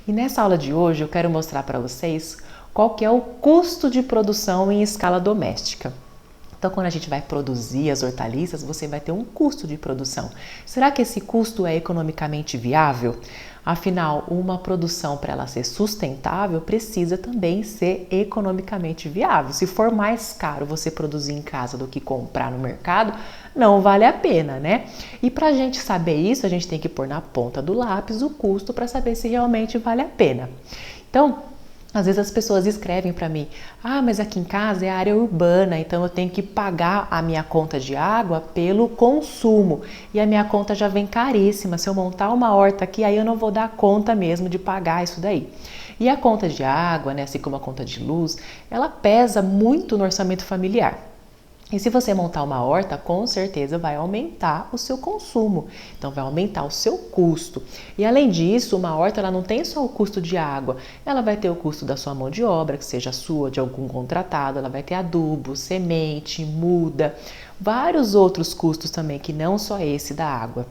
E nessa aula de hoje eu quero mostrar para vocês qual que é o custo de produção em escala doméstica. Então, quando a gente vai produzir as hortaliças, você vai ter um custo de produção. Será que esse custo é economicamente viável? Afinal, uma produção, para ela ser sustentável, precisa também ser economicamente viável. Se for mais caro você produzir em casa do que comprar no mercado, não vale a pena, né? E para a gente saber isso, a gente tem que pôr na ponta do lápis o custo para saber se realmente vale a pena. Então, às vezes as pessoas escrevem para mim: ah, mas aqui em casa é área urbana, então eu tenho que pagar a minha conta de água pelo consumo e a minha conta já vem caríssima. Se eu montar uma horta aqui, aí eu não vou dar conta mesmo de pagar isso daí. E a conta de água, né, assim como a conta de luz, ela pesa muito no orçamento familiar. E se você montar uma horta, com certeza vai aumentar o seu consumo, então vai aumentar o seu custo. E além disso, uma horta ela não tem só o custo de água, ela vai ter o custo da sua mão de obra, que seja sua, de algum contratado, ela vai ter adubo, semente, muda, vários outros custos também, que não só esse da água.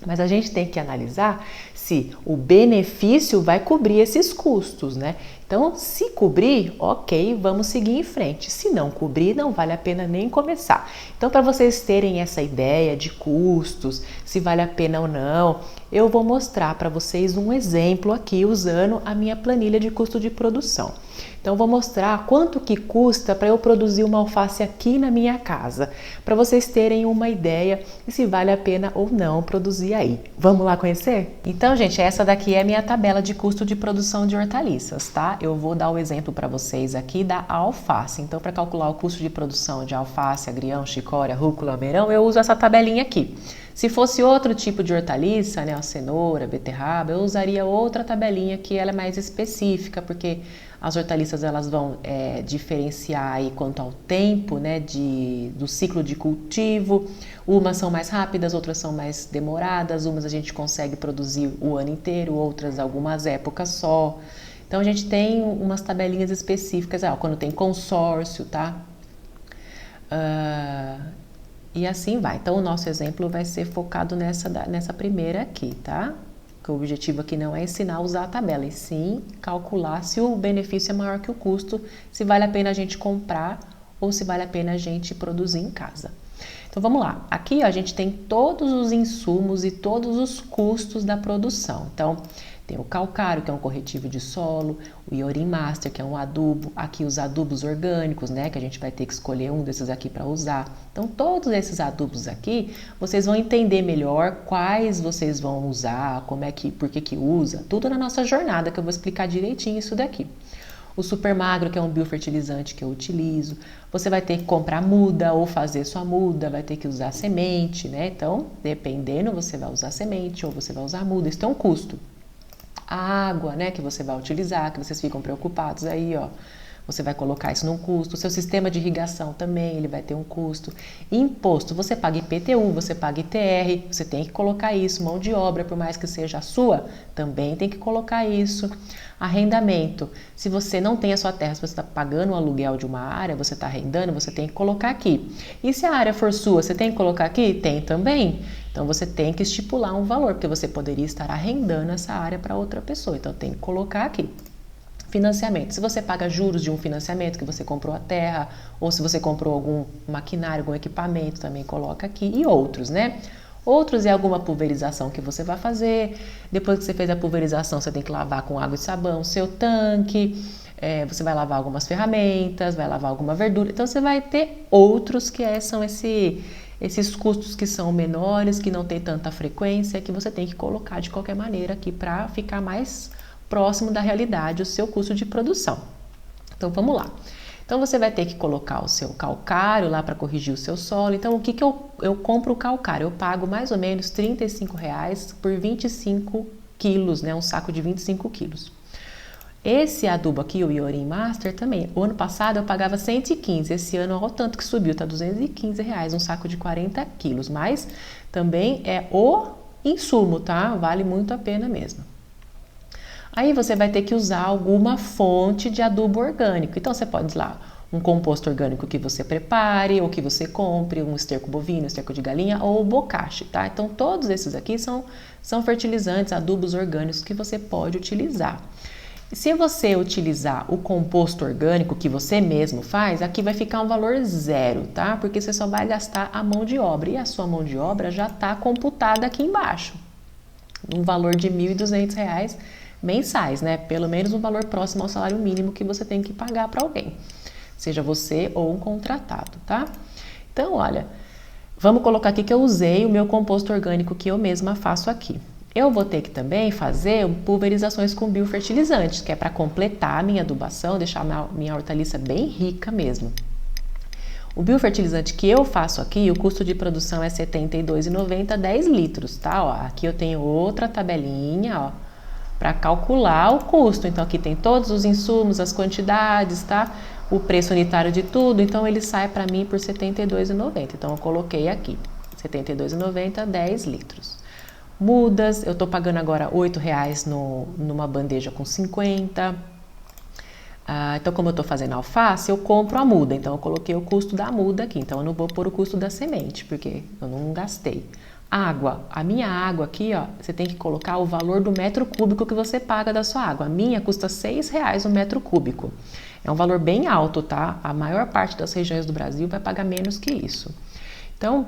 Mas a gente tem que analisar se o benefício vai cobrir esses custos, né? Então, se cobrir, ok, vamos seguir em frente. Se não cobrir, não vale a pena nem começar. Então, para vocês terem essa ideia de custos, se vale a pena ou não, eu vou mostrar para vocês um exemplo aqui usando a minha planilha de custo de produção. Então, vou mostrar quanto que custa para eu produzir uma alface aqui na minha casa, para vocês terem uma ideia de se vale a pena ou não produzir aí. Vamos lá conhecer? Então, gente, essa daqui é a minha tabela de custo de produção de hortaliças, tá? Eu vou dar o exemplo para vocês aqui da alface. Então, para calcular o custo de produção de alface, agrião, chicória, rúcula, almeirão, eu uso essa tabelinha aqui. Se fosse outro tipo de hortaliça, né, a cenoura, beterraba, eu usaria outra tabelinha que ela é mais específica, porque as hortaliças elas vão diferenciar aí quanto ao tempo, né, do ciclo de cultivo. Umas são mais rápidas, outras são mais demoradas, umas a gente consegue produzir o ano inteiro, outras algumas épocas só. Então a gente tem umas tabelinhas específicas, quando tem consórcio, tá? E assim vai. Então o nosso exemplo vai ser focado nessa primeira aqui, tá? Porque o objetivo aqui não é ensinar a usar a tabela, e sim calcular se o benefício é maior que o custo, se vale a pena a gente comprar ou se vale a pena a gente produzir em casa. Então vamos lá. Aqui a gente tem todos os insumos e todos os custos da produção. Então tem o calcário, que é um corretivo de solo, o Iorim Master, que é um adubo, aqui os adubos orgânicos, né, que a gente vai ter que escolher um desses aqui para usar. Então, todos esses adubos aqui, vocês vão entender melhor quais vocês vão usar, por que usa, tudo na nossa jornada, que eu vou explicar direitinho isso daqui. O Super Magro, que é um biofertilizante que eu utilizo, você vai ter que comprar muda ou fazer sua muda, vai ter que usar semente, né? Então, dependendo, você vai usar semente ou você vai usar muda, isso tem um custo. A água, né, que você vai utilizar, que vocês ficam preocupados aí, ó. Você vai colocar isso num custo. O seu sistema de irrigação também, ele vai ter um custo. Imposto, você paga IPTU, você paga ITR, você tem que colocar isso. Mão de obra, por mais que seja a sua, também tem que colocar isso. Arrendamento, se você não tem a sua terra, se você está pagando o aluguel de uma área, você está arrendando, você tem que colocar aqui. E se a área for sua, você tem que colocar aqui? Tem também. Então você tem que estipular um valor, porque você poderia estar arrendando essa área para outra pessoa. Então tem que colocar aqui. Financiamento, se você paga juros de um financiamento que você comprou a terra, ou se você comprou algum maquinário, algum equipamento, também coloca aqui, e outros, né? Outros é alguma pulverização que você vai fazer. Depois que você fez a pulverização, você tem que lavar com água e sabão o seu tanque. Você vai lavar algumas ferramentas, vai lavar alguma verdura. Então você vai ter outros que são esses custos que são menores, que não tem tanta frequência, que você tem que colocar de qualquer maneira aqui para ficar mais próximo da realidade o seu custo de produção. Então vamos lá. Então você vai ter que colocar o seu calcário lá para corrigir o seu solo. Então o que eu compro o calcário? Eu pago mais ou menos R$35 por 25 quilos, né? Um saco de 25 quilos. Esse adubo aqui, o Iorim Master, também. O ano passado eu pagava 115, esse ano olha o tanto que subiu, tá R$215, um saco de 40 quilos. Mas também é o insumo, tá? Vale muito a pena mesmo. Aí você vai ter que usar alguma fonte de adubo orgânico. Então você pode usar um composto orgânico que você prepare ou que você compre, um esterco bovino, esterco de galinha ou o bocashi, tá? Então todos esses aqui são fertilizantes, adubos orgânicos que você pode utilizar. Se você utilizar o composto orgânico que você mesmo faz, aqui vai ficar um valor zero, tá? Porque você só vai gastar a mão de obra e a sua mão de obra já está computada aqui embaixo. Um valor de R$ 1.200 mensais, né? Pelo menos um valor próximo ao salário mínimo que você tem que pagar para alguém, seja você ou um contratado, tá? Então, olha, vamos colocar aqui que eu usei o meu composto orgânico que eu mesma faço aqui. Eu vou ter que também fazer pulverizações com biofertilizantes, que é para completar a minha adubação, deixar a minha hortaliça bem rica mesmo. O biofertilizante que eu faço aqui, o custo de produção é R$ 72,90, 10 litros, tá? Ó, aqui eu tenho outra tabelinha, ó, para calcular o custo. Então, aqui tem todos os insumos, as quantidades, tá? O preço unitário de tudo, então ele sai para mim por R$ 72,90. Então, eu coloquei aqui, R$ 72,90, 10 litros. Mudas, eu estou pagando agora R$ 8,00 numa bandeja com 50. Então, como eu estou fazendo alface, eu compro a muda. Então, eu coloquei o custo da muda aqui. Então, eu não vou pôr o custo da semente, porque eu não gastei. Água. A minha água aqui, ó, você tem que colocar o valor do metro cúbico que você paga da sua água. A minha custa R$ 6,00 o metro cúbico. É um valor bem alto, tá? A maior parte das regiões do Brasil vai pagar menos que isso. Então,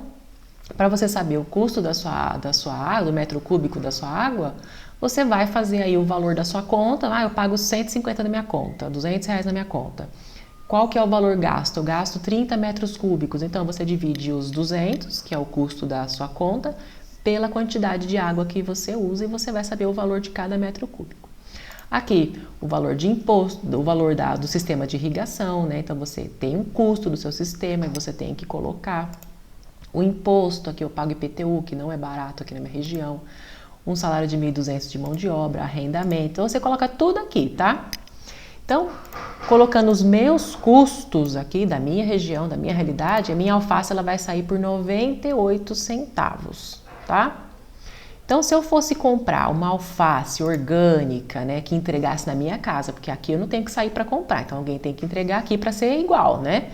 para você saber o custo da sua água, do metro cúbico da sua água, você vai fazer aí o valor da sua conta. Eu pago 150 na minha conta, R$ 200 na minha conta. Qual que é o valor gasto? Eu gasto 30 metros cúbicos. Então, você divide os 200, que é o custo da sua conta, pela quantidade de água que você usa e você vai saber o valor de cada metro cúbico. Aqui, o valor de imposto, o valor do sistema de irrigação, né? Então, você tem um custo do seu sistema e você tem que colocar. O imposto, aqui eu pago IPTU, que não é barato aqui na minha região. Um salário de 1.200 de mão de obra, arrendamento. Então, você coloca tudo aqui, tá? Então, colocando os meus custos aqui da minha região, da minha realidade, a minha alface ela vai sair por 98 centavos, tá? Então, se eu fosse comprar uma alface orgânica, né, que entregasse na minha casa, porque aqui eu não tenho que sair para comprar, então alguém tem que entregar aqui para ser igual, né?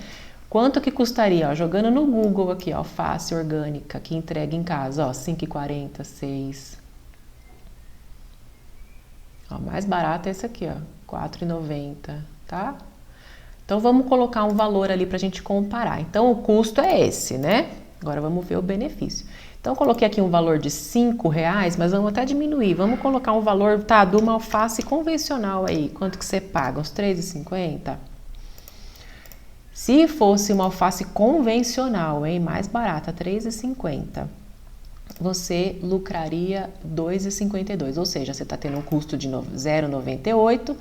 Quanto que custaria, ó, jogando no Google aqui, ó, alface orgânica que entrega em casa, ó, 5,40, 6. Ó, mais barato é esse aqui, ó, 4,90, tá? Então, vamos colocar um valor ali pra gente comparar. Então, o custo é esse, né? Agora, vamos ver o benefício. Então, eu coloquei aqui um valor de R$ 5,00, mas vamos até diminuir. Vamos colocar um valor, tá, de uma alface convencional aí. Quanto que você paga? Uns R$ 3,50? Se fosse uma alface convencional, hein, mais barata, R$ 3,50, você lucraria R$ 2,52, ou seja, você está tendo um custo de 0,98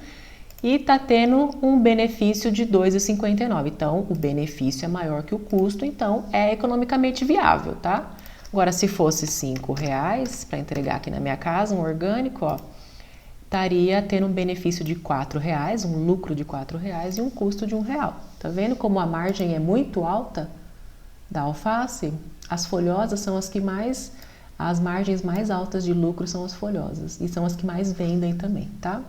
e está tendo um benefício de 2,59. Então, o benefício é maior que o custo, então é economicamente viável, tá? Agora, se fosse R$ 5,00 para entregar aqui na minha casa, um orgânico, ó, estaria tendo um benefício de R$ 4,00, um lucro de R$ 4,00 e um custo de R$ 1,00. Tá vendo como a margem é muito alta da alface? As folhosas são as margens mais altas de lucro são as folhosas e são as que mais vendem também, tá?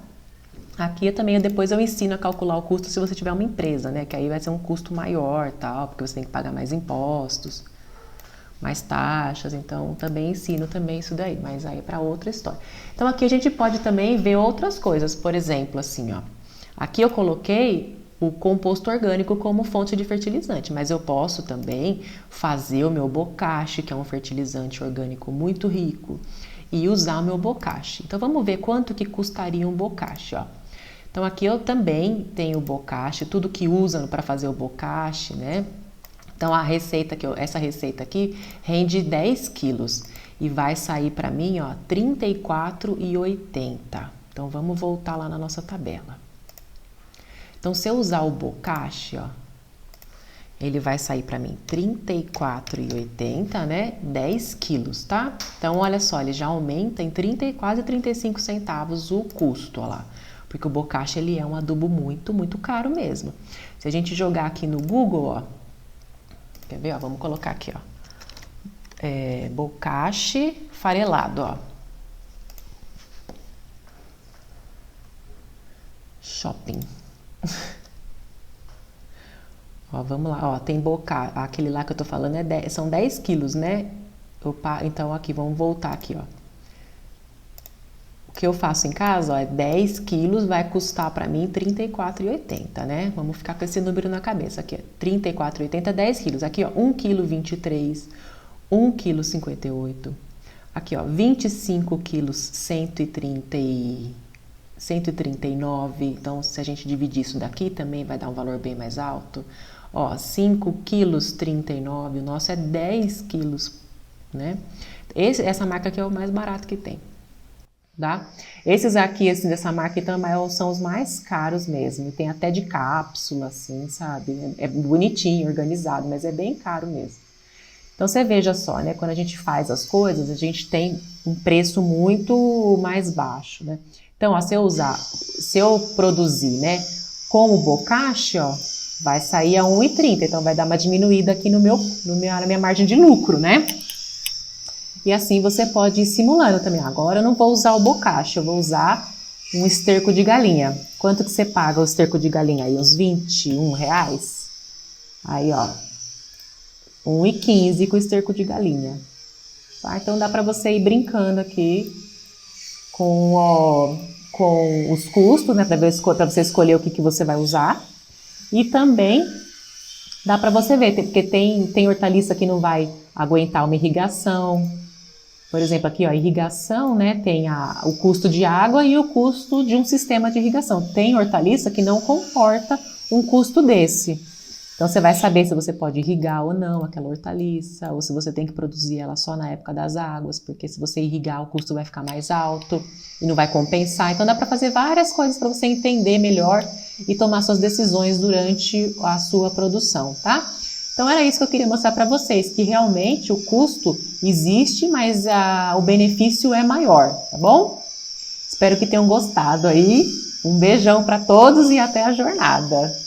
Aqui depois eu ensino a calcular o custo se você tiver uma empresa, né? Que aí vai ser um custo maior, tal, porque você tem que pagar mais impostos, mais taxas, então também ensino também isso daí, mas aí é para outra história. Então aqui a gente pode também ver outras coisas, por exemplo, assim, ó. Aqui eu coloquei o composto orgânico como fonte de fertilizante, mas eu posso também fazer o meu bocashi, que é um fertilizante orgânico muito rico, e usar o meu bocashi. Então vamos ver quanto que custaria um bocashi, ó. Então aqui eu também tenho o bocashi, tudo que usam para fazer o bocashi, né? Então essa receita aqui rende 10 quilos e vai sair para mim, ó, R$ 34,80. Então vamos voltar lá na nossa tabela. Então, se eu usar o bocashi, ó, ele vai sair para mim R$ 34,80, né? 10 quilos, tá? Então, olha só, ele já aumenta em quase 35 centavos o custo, ó lá. Porque o bocashi, ele é um adubo muito, muito caro mesmo. Se a gente jogar aqui no Google, ó, quer ver, ó? Vamos colocar aqui, ó. Bocashi farelado, ó. Shopping. Ó, vamos lá, ó, tem boca, aquele lá que eu tô falando são 10 quilos, né? Opa, então aqui, vamos voltar aqui, ó. O que eu faço em casa, ó, é 10 quilos, vai custar pra mim R$34,80, né? Vamos ficar com esse número na cabeça aqui, ó. R$34,80, 10 quilos. Aqui, ó, 1,23 kg, 1,58 kg. Aqui, ó, 25 quilos, 139. Então, se a gente dividir isso daqui, também vai dar um valor bem mais alto. Ó, 5 quilos, 39. O nosso é 10 quilos, né? Essa marca aqui é o mais barato que tem, tá? Esses aqui, assim, dessa marca também são os mais caros mesmo. Tem até de cápsula, assim, sabe? É bonitinho, organizado, mas é bem caro mesmo. Então, você veja só, né? Quando a gente faz as coisas, a gente tem um preço muito mais baixo, né? Então, ó, se eu produzir, né, como bocashi, ó, vai sair a 1,30. Então, vai dar uma diminuída aqui na minha margem de lucro, né? E assim você pode ir simulando também. Agora eu não vou usar o bocashi, eu vou usar um esterco de galinha. Quanto que você paga o esterco de galinha aí? Uns R$21? Aí, ó, 1,15 com esterco de galinha. Tá? Então dá para você ir brincando aqui com os custos, né? Para você escolher o que você vai usar. E também dá para você ver, porque tem hortaliça que não vai aguentar uma irrigação. Por exemplo, aqui, ó, irrigação, né? Tem o custo de água e o custo de um sistema de irrigação. Tem hortaliça que não comporta um custo desse. Então, você vai saber se você pode irrigar ou não aquela hortaliça, ou se você tem que produzir ela só na época das águas, porque se você irrigar, o custo vai ficar mais alto e não vai compensar. Então, dá para fazer várias coisas para você entender melhor e tomar suas decisões durante a sua produção, tá? Então, era isso que eu queria mostrar para vocês, que realmente o custo existe, mas o benefício é maior, tá bom? Espero que tenham gostado aí. Um beijão para todos e até a jornada!